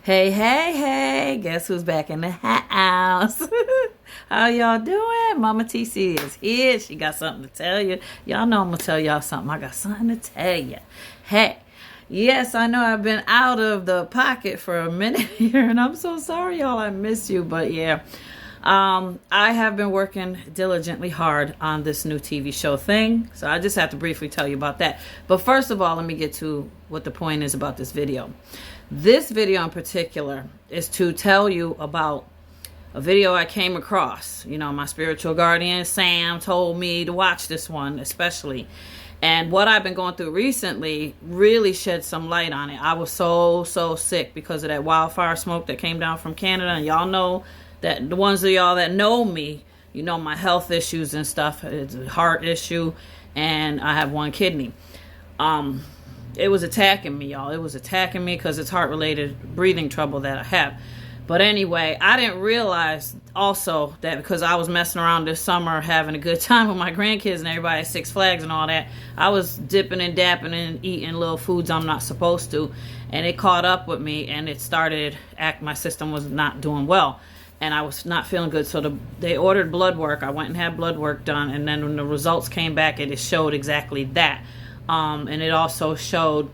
Hey, hey, hey, guess who's back in the house? How y'all doing? Mama TC is here. She got something to tell you. Y'all know I'm going to tell y'all something. I got something to tell you. Hey, yes, I know I've been out of the pocket for a minute here, and I'm so sorry, y'all. I miss you, but yeah. I have been working diligently hard on this new TV show thing, so I just have to briefly tell you about that. But first of all, let me get to what the point is about this video. This video in particular is to tell you about a video I came across. You know, my spiritual guardian, Sam, told me to watch this one especially. And what I've been going through recently really shed some light on it. I was so sick because of that wildfire smoke that came down from Canada. And y'all know that the ones of y'all that know me, you know my health issues and stuff. It's a heart issue, and I have one kidney. It was attacking me, y'all. It was attacking me because it's heart-related breathing trouble that I have. But anyway, I didn't realize also that because I was messing around this summer, having a good time with my grandkids and everybody at Six Flags and all that, I was dipping and dapping and eating little foods I'm not supposed to. And it caught up with me, and it started, my system was not doing well. And I was not feeling good. So they ordered blood work. I went and had blood work done. And then when the results came back, it showed exactly that. And it also showed,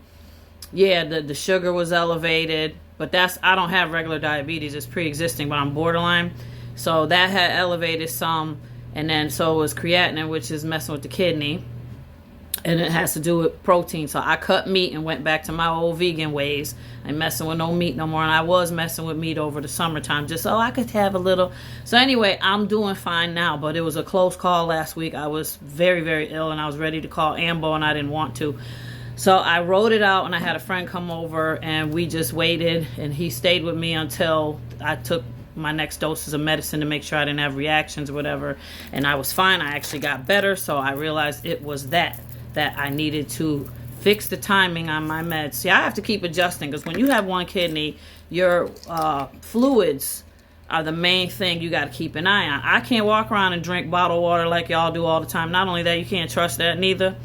the sugar was elevated. But I don't have regular diabetes. It's pre-existing, but I'm borderline. So that had elevated some. And then so it was creatinine, which is messing with the kidney. And it has to do with protein. So I cut meat and went back to my old vegan ways. I ain't messing with no meat no more. And I was messing with meat over the summertime just so I could have a little. So anyway, I'm doing fine now. But it was a close call last week. I was very, very ill. And I was ready to call Ambo and I didn't want to. So I wrote it out and I had a friend come over. And we just waited. And he stayed with me until I took my next doses of medicine to make sure I didn't have reactions or whatever. And I was fine. I actually got better. So I realized it was that I needed to fix the timing on my meds. See, I have to keep adjusting because when you have one kidney, your fluids are the main thing you got to keep an eye on. I can't walk around and drink bottled water like y'all do all the time. Not only that, you can't trust that neither.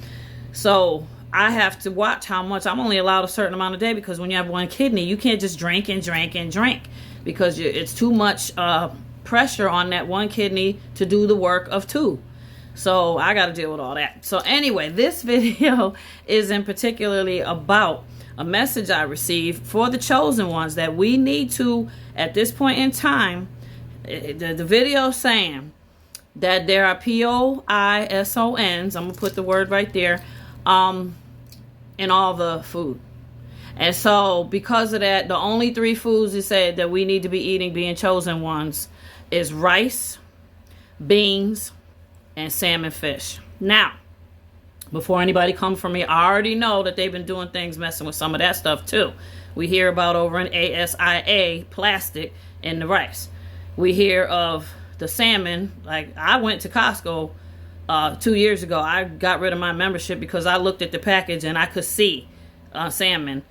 So I have to watch how much. I'm only allowed a certain amount a day because when you have one kidney, you can't just drink and drink and drink because it's too much pressure on that one kidney to do the work of two. So I got to deal with all that. So anyway, this video is in particularly about a message I received for the chosen ones that we need to, at this point in time, the video saying that there are POISONs, I'm going to put the word right there, in all the food. And so because of that, the only three foods it said that we need to be eating, being chosen ones, is rice, beans, and salmon fish. Now, before anybody comes for me, I already know that they've been doing things messing with some of that stuff too. We hear about over in ASIA plastic in the rice. We hear of the salmon. Like I went to Costco 2 years ago. I got rid of my membership because I looked at the package and I could see salmon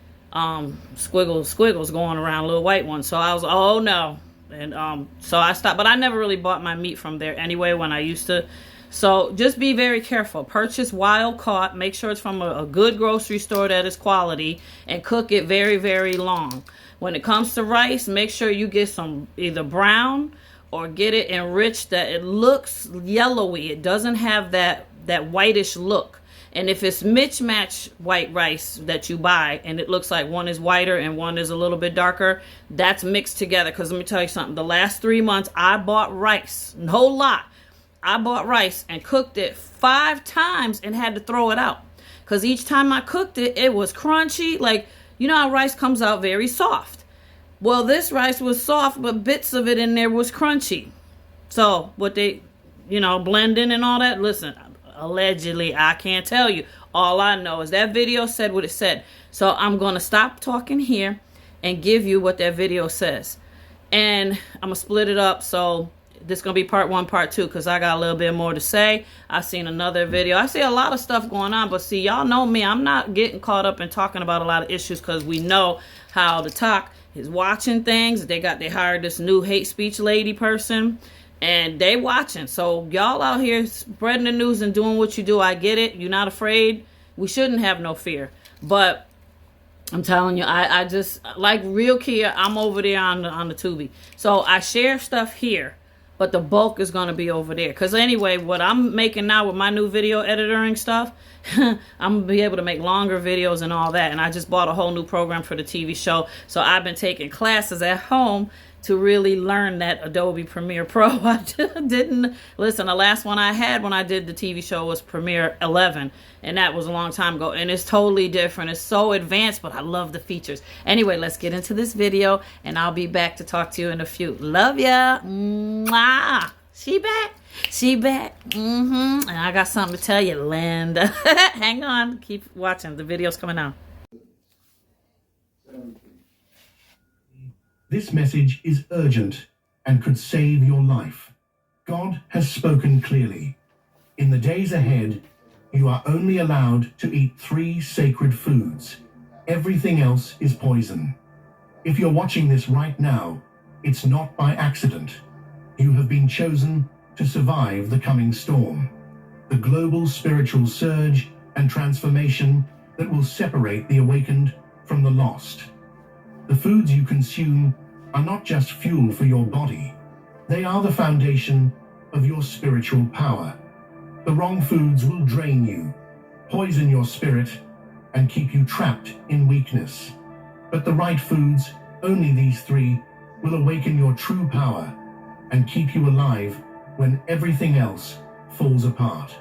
squiggles going around, little white ones. So I was, oh no. And so I stopped, but I never really bought my meat from there anyway when I used to. So just be very careful. Purchase wild caught. Make sure it's from a good grocery store that is quality, and cook it very, very long. When it comes to rice, make sure you get some either brown or get it enriched that it looks yellowy. It doesn't have that whitish look. And if it's mismatch white rice that you buy and it looks like one is whiter and one is a little bit darker, that's mixed together. Because let me tell you something. The last 3 months, I bought rice. No lot. I bought rice and cooked it 5 times and had to throw it out. Because each time I cooked it, it was crunchy. Like, you know how rice comes out very soft. Well, this rice was soft, but bits of it in there was crunchy. So what they, blending and all that, listen, allegedly, I can't tell you. All I know is that video said what it said. So I'm going to stop talking here and give you what that video says. And I'm going to split it up. So this is going to be part 1, part 2, because I got a little bit more to say. I've seen another video. I see a lot of stuff going on. But see, y'all know me. I'm not getting caught up in talking about a lot of issues because we know how the talk is watching things. They hired this new hate speech lady person. And they watching. So y'all out here spreading the news and doing what you do. I get it. You're not afraid. We shouldn't have no fear. But I'm telling you, I just, like real Kia, I'm over there on the Tubi. So I share stuff here, but the bulk is going to be over there. Because anyway, what I'm making now with my new video editing stuff, I'm going to be able to make longer videos and all that. And I just bought a whole new program for the TV show. So I've been taking classes at home to really learn that Adobe Premiere Pro. I just didn't listen. The last one I had when I did the TV show was Premiere 11, and that was a long time ago. And it's totally different. It's so advanced, but I love the features. Anyway, let's get into this video, and I'll be back to talk to you in a few. Love ya. Mwah. She back. She back. And I got something to tell you, Linda. Hang on. Keep watching. The video's coming out. This message is urgent and could save your life. God has spoken clearly. In the days ahead, you are only allowed to eat 3 sacred foods. Everything else is poison. If you're watching this right now, it's not by accident. You have been chosen to survive the coming storm, the global spiritual surge and transformation that will separate the awakened from the lost. The foods you consume are not just fuel for your body. They are the foundation of your spiritual power. The wrong foods will drain you, poison your spirit, and keep you trapped in weakness. But the right foods, only these 3, will awaken your true power and keep you alive when everything else falls apart.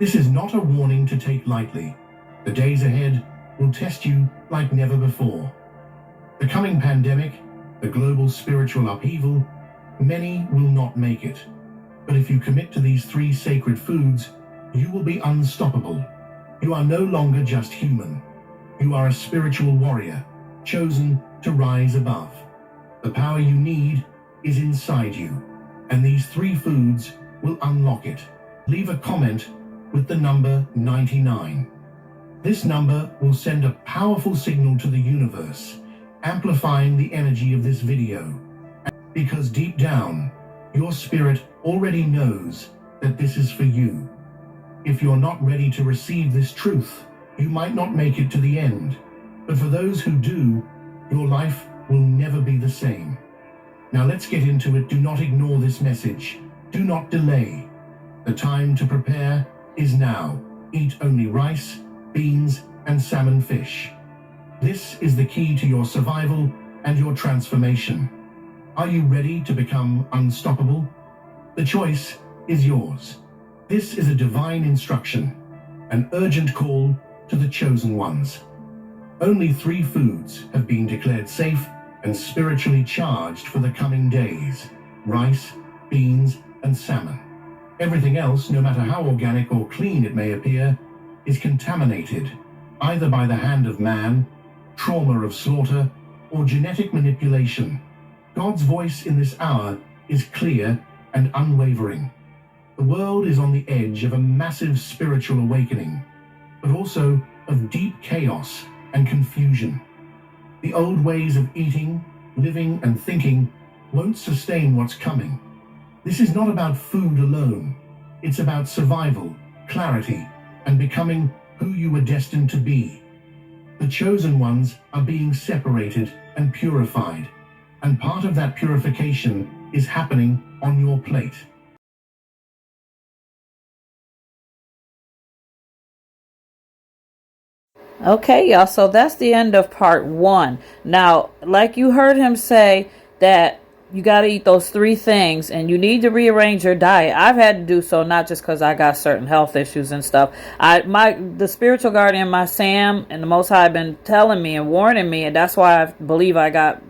This is not a warning to take lightly. The days ahead will test you like never before. The coming pandemic, the global spiritual upheaval, many will not make it. But if you commit to these 3 sacred foods, you will be unstoppable. You are no longer just human. You are a spiritual warrior, chosen to rise above. The power you need is inside you, and these 3 foods will unlock it. Leave a comment with the number 99. This number will send a powerful signal to the universe, amplifying the energy of this video, because deep down, your spirit already knows that this is for you. If you're not ready to receive this truth, you might not make it to the end, but for those who do, your life will never be the same. Now let's get into it. Do not ignore this message. Do not delay. The time to prepare is now. Eat only rice, beans, and salmon fish. This is the key to your survival and your transformation. Are you ready to become unstoppable? The choice is yours. This is a divine instruction, an urgent call to the chosen ones. Only 3 foods have been declared safe and spiritually charged for the coming days: rice, beans, and salmon. Everything else, no matter how organic or clean it may appear, is contaminated, either by the hand of man, trauma of slaughter, or genetic manipulation. God's voice in this hour is clear and unwavering. The world is on the edge of a massive spiritual awakening, but also of deep chaos and confusion. The old ways of eating, living, and thinking won't sustain what's coming. This is not about food alone. It's about survival, clarity, and becoming who you were destined to be. The chosen ones are being separated and purified, and part of that purification is happening on your plate. Okay, y'all, so that's the end of part 1. Now, like you heard him say, that you got to eat those 3 things and you need to rearrange your diet. I've had to do so, not just because I got certain health issues and stuff. The spiritual guardian, my Sam, and the Most High have been telling me and warning me, and that's why I believe I got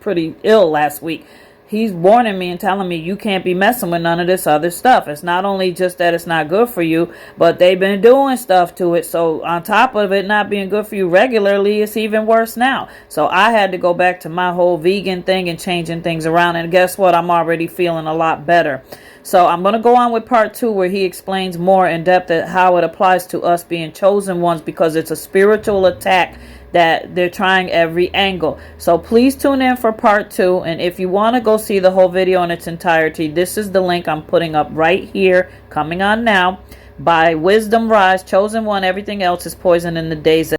pretty ill last week. He's warning me and telling me you can't be messing with none of this other stuff. It's not only just that it's not good for you, but they've been doing stuff to it. So on top of it not being good for you regularly, it's even worse now. So I had to go back to my whole vegan thing and changing things around. And guess what? I'm already feeling a lot better. So I'm going to go on with part 2, where he explains more in depth at how it applies to us being chosen ones, because it's a spiritual attack that they're trying every angle. So please tune in for part 2. And if you want to go see the whole video in its entirety, this is the link I'm putting up right here, coming on now, by Wisdom Rise, Chosen One. Everything else is poison in the days